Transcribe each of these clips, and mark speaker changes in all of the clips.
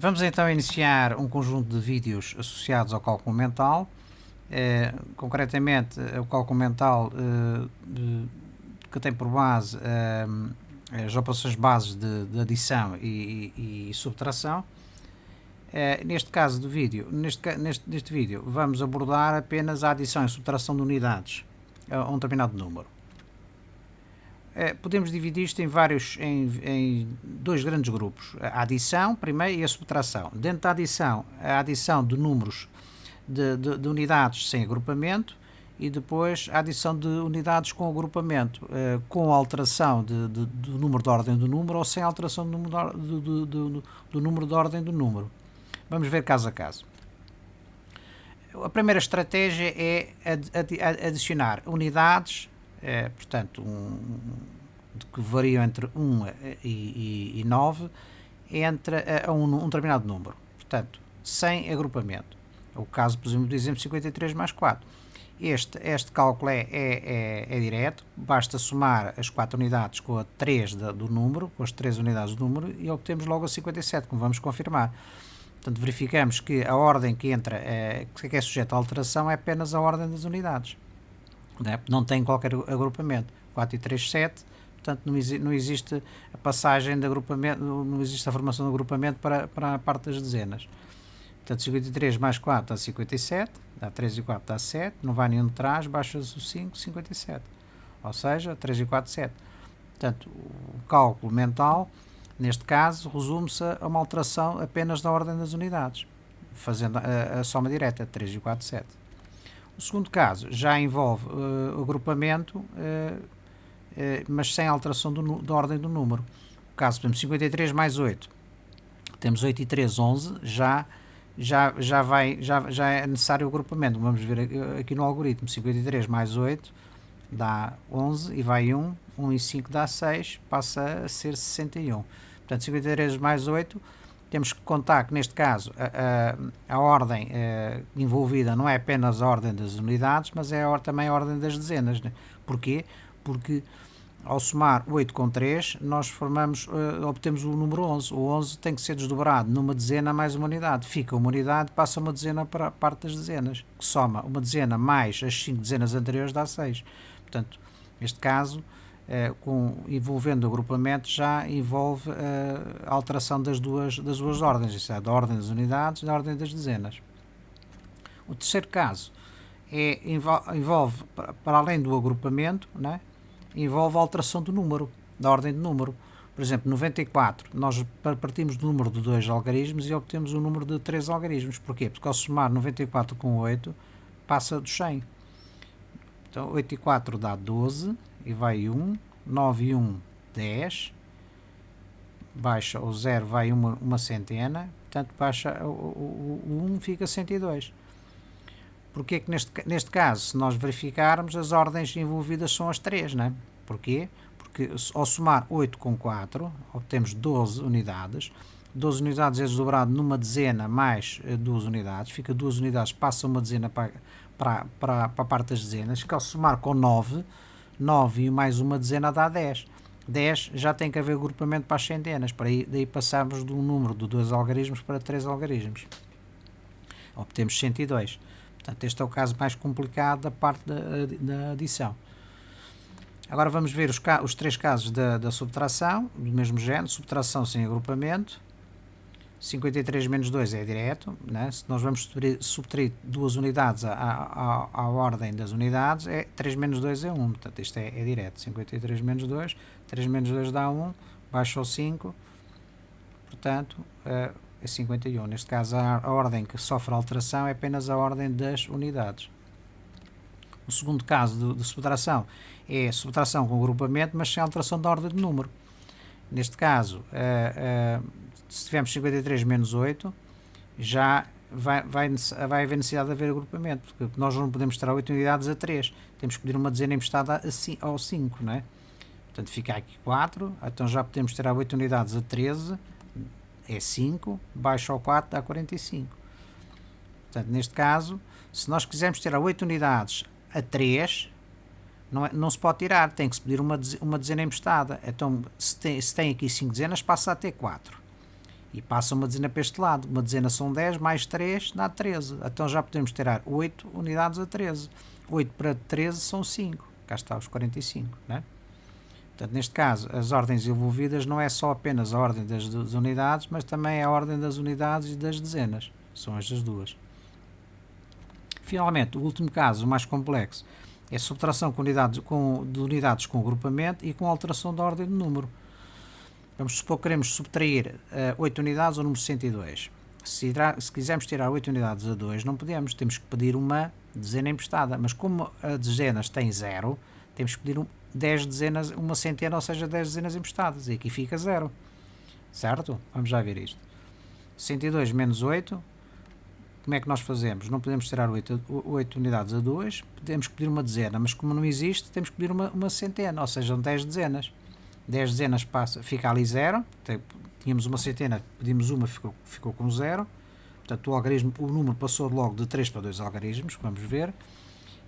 Speaker 1: Vamos então iniciar um conjunto de vídeos associados ao cálculo mental. Concretamente, o cálculo mental que tem por base as operações bases de adição e subtração. Neste caso do vídeo, neste vídeo, vamos abordar apenas a adição e subtração de unidades a um determinado número. Podemos dividir isto em dois grandes grupos, a adição primeiro e a subtração. Dentro da adição, a adição de números de unidades sem agrupamento e depois a adição de unidades com agrupamento, com alteração do número de ordem do número ou sem alteração do número de ordem do número. Vamos ver caso a caso. A primeira estratégia é adicionar unidades, portanto, que variam entre 1 e 9, a um determinado número, portanto, sem agrupamento. O caso, por exemplo, do exemplo 53 mais 4. Este cálculo é direto, basta somar as 4 unidades com a 3 do número, com as 3 unidades do número, e obtemos logo a 57, como vamos confirmar. Portanto, verificamos que a ordem que entra, que é sujeita à alteração, é apenas a ordem das unidades. Não tem qualquer agrupamento. 4 e 3, 7. Portanto, não existe a passagem de agrupamento, não existe a formação de agrupamento para a parte das dezenas. Portanto, 53 mais 4 dá 57, dá 3 e 4 dá 7, não vai nenhum de trás, baixa-se o 5, 57. Ou seja, 3 e 4, 7. Portanto, o cálculo mental, neste caso, resume-se a uma alteração apenas da ordem das unidades, fazendo a soma direta, 3 e 4, 7. O segundo caso já envolve agrupamento, mas sem alteração da ordem do número. O caso, por exemplo, 53 mais 8, temos 8 e 3, 11, já é necessário o agrupamento. Vamos ver aqui no algoritmo, 53 mais 8 dá 11 e vai 1, 1 e 5 dá 6, passa a ser 61. Portanto, 53 mais 8, temos que contar que neste caso a ordem envolvida não é apenas a ordem das unidades, mas é também a ordem das dezenas. Né? Porquê? Porque ao somar 8 com 3, nós obtemos o número 11. O 11 tem que ser desdobrado numa dezena mais uma unidade. Fica uma unidade, passa uma dezena para a parte das dezenas, que soma uma dezena mais as 5 dezenas anteriores dá 6. Portanto, neste caso, envolvendo o agrupamento, já envolve a alteração das duas ordens, isso é, da ordem das unidades e da ordem das dezenas. O terceiro caso envolve, para além do agrupamento, né, envolve a alteração do número, da ordem de número. Por exemplo, 94, nós partimos do número de 2 algarismos e obtemos o número de 3 algarismos. Porquê? Porque ao somar 94 com 8, passa dos 100. Então, 8 e 4 dá 12, e vai 1, 9 e 1, 10, baixa o 0, vai uma centena, portanto, baixa o 1, fica 102. Porquê que neste caso, se nós verificarmos, as ordens envolvidas são as 3, não é? Porquê? Porque ao somar 8 com 4, obtemos 12 unidades. 12 unidades é desdobrado numa dezena mais 2 unidades, fica 2 unidades, passa uma dezena para a parte das dezenas, que ao somar com 9 e mais uma dezena dá 10. 10 já tem que haver agrupamento para as centenas, daí passamos de um número de 2 algarismos para 3 algarismos. Obtemos 102. Portanto, este é o caso mais complicado da parte da adição. Agora vamos ver os 3 casos da subtração, do mesmo género, subtração sem agrupamento. 53 menos 2 é direto, né? Se nós vamos subtrair 2 unidades à ordem das unidades, 3 menos 2 é 1, portanto isto é direto. 53 menos 2, 3 menos 2 dá 1, baixa o 5, portanto é 51. Neste caso a ordem que sofre alteração é apenas a ordem das unidades. O segundo caso de subtração é subtração com agrupamento, mas sem alteração da ordem de número. Neste caso, se tivermos 53 menos 8, já vai haver necessidade de haver agrupamento, porque nós não podemos tirar 8 unidades a 3, temos que pedir uma dezena emprestada ao 5, não é? Portanto, fica aqui 4, então já podemos tirar 8 unidades a 13, é 5, baixa ao 4 dá 45. Portanto, neste caso, se nós quisermos tirar 8 unidades a 3, não se pode tirar, tem que se pedir uma dezena emprestada. Então, se tem aqui 5 dezenas, passa a ter 4. E passa uma dezena para este lado. Uma dezena são 10, mais 3 dá 13. Então já podemos tirar 8 unidades a 13. 8 para 13 são 5. Cá está os 45, né? Portanto, neste caso, as ordens envolvidas não é só apenas a ordem das unidades, mas também a ordem das unidades e das dezenas. São estas duas. Finalmente, o último caso, o mais complexo, é a subtração de unidades com agrupamento e com alteração da ordem do número. Vamos supor que queremos subtrair 8 unidades ao número 102. Se quisermos tirar 8 unidades a 2, não podemos. Temos que pedir uma dezena emprestada. Mas como a dezenas tem 0, temos que pedir 10 dezenas, uma centena, ou seja, 10 dezenas emprestadas. E aqui fica 0. Certo? Vamos já ver isto. 102 menos 8. Como é que nós fazemos? Não podemos tirar 8 unidades a 2. Temos que pedir uma dezena. Mas como não existe, temos que pedir uma centena, ou seja, 10 dezenas. 10 dezenas fica ali 0. Tínhamos uma centena, pedimos uma, ficou com 0. Portanto, o número passou logo de 3 para 2 algarismos, vamos ver.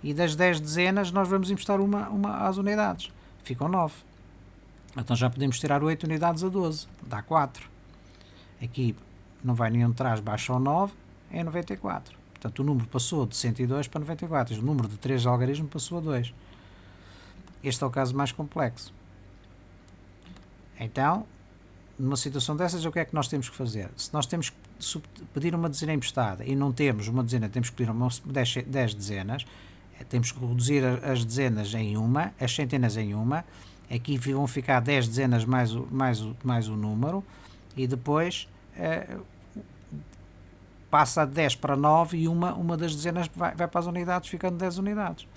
Speaker 1: E das 10 dezenas nós vamos emprestar uma às unidades. Ficam 9. Então já podemos tirar 8 unidades a 12. Dá 4. Aqui não vai nenhum de trás, baixa o 9, é 94. Portanto, o número passou de 102 para 94. O número de 3 algarismos passou a 2. Este é o caso mais complexo. Então, numa situação dessas, o que é que nós temos que fazer? Se nós temos que pedir uma dezena emprestada e não temos uma dezena, temos que pedir 10 dezenas, temos que reduzir as dezenas em uma, as centenas em uma, aqui vão ficar 10 dezenas mais o número, e depois passa de 10 para 9 e uma das dezenas vai para as unidades, ficando 10 unidades.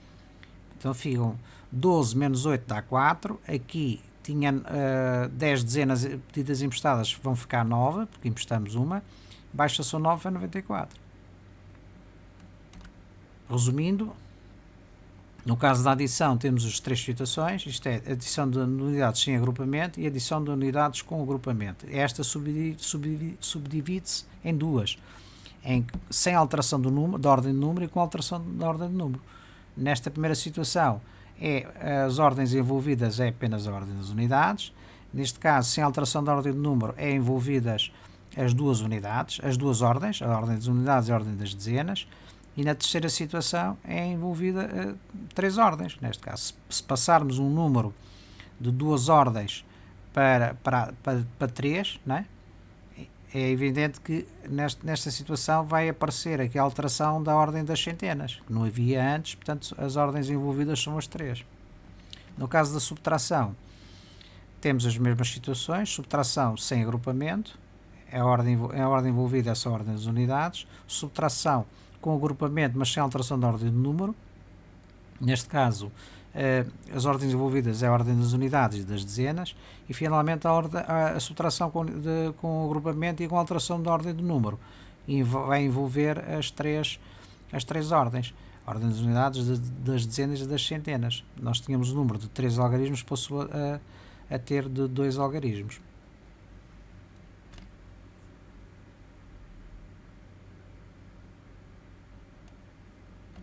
Speaker 1: Então ficam 12 menos 8 dá 4, aqui tinha 10 dezenas pedidas emprestadas, vão ficar 9, porque emprestamos uma, baixa-se o 9 a 94. Resumindo, no caso da adição temos as 3 situações, isto é, adição de unidades sem agrupamento e adição de unidades com agrupamento. Esta subdivide-se em duas, sem alteração da ordem de número e com alteração da ordem de número. Nesta primeira situação, as ordens envolvidas é apenas a ordem das unidades. Neste caso, sem alteração da ordem de número, é envolvidas as duas unidades, as duas ordens, a ordem das unidades e a ordem das dezenas. E na terceira situação é envolvida 3 ordens. Neste caso, se passarmos um número de 2 ordens para 3, não é? É evidente que nesta situação vai aparecer aqui a alteração da ordem das centenas, que não havia antes, portanto as ordens envolvidas são as 3. No caso da subtração, temos as mesmas situações, subtração sem agrupamento, a ordem envolvida é essa ordem das unidades, subtração com agrupamento, mas sem alteração da ordem do número. Neste caso, as ordens envolvidas é a ordem das unidades e das dezenas, e finalmente a subtração com agrupamento e com alteração da ordem do número, e vai envolver as três ordens, a ordem das unidades, das dezenas e das centenas. Nós tínhamos o número de 3 algarismos, passou a ter de 2 algarismos.